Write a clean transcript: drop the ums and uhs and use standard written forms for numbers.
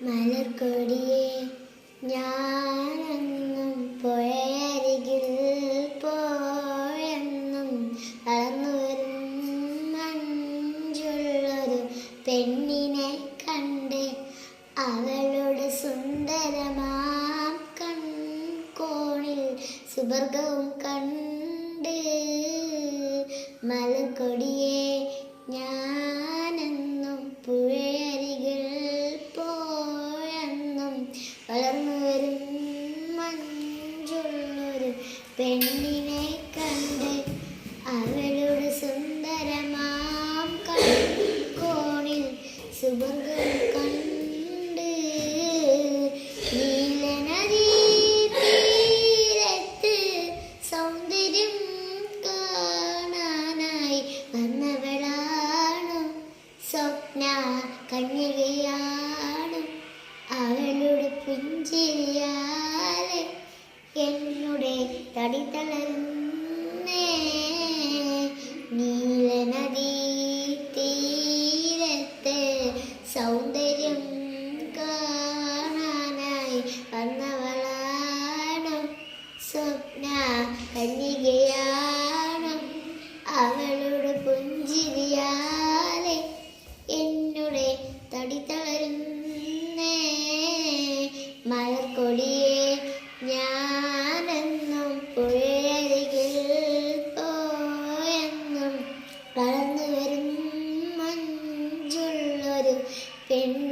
മലർക്കൊടിയെ ഞാനെന്നും പുഴയരികിൽ പോയെന്നും വളർന്നു വരും മഞ്ചുള്ളൊരു പെണ്ണിനെ കണ്ട് അവളുടെ സുന്ദരമാം കൺകോണിൽ സുവർഗവും കണ്ട് മലർക്കൊടിയെ ഞാനെന്നും പുഴയരികിൽ പോയെന്നും വളർന്നു വരും മഞ്ചുള്ളൊരു പെണ്ണിനെ കണ്ട് അവളുടെ സുന്ദരമാം കൺകോണിൽ സുവർഗം കണ്ട് നീലനദീ തീരത്ത് സൗന്ദര്യം കാണാനായി വന്നവളാണു സ്വപ്ന കന്യകയാണ്. അവളുടെ പുഞ്ചിരിയാലെ എന്നുടെ തടി തളർന്നേ. നീലനദീ തീരത്ത് സൗന്ദര്യം കാണാനായി വന്നവളാണ് സ്വപ്ന കന്യകയാണ്. അവളുടെ പുഞ്ചിരിയാലെ എന്നുടെ തടി തളരുന്നേ. മലർക്കൊടിയെ ഞാനെന്നും പുഴയരികിൽ പോയെന്നും വളർന്നു വരും മഞ്ചുള്ളൊരു പെണ്ണ്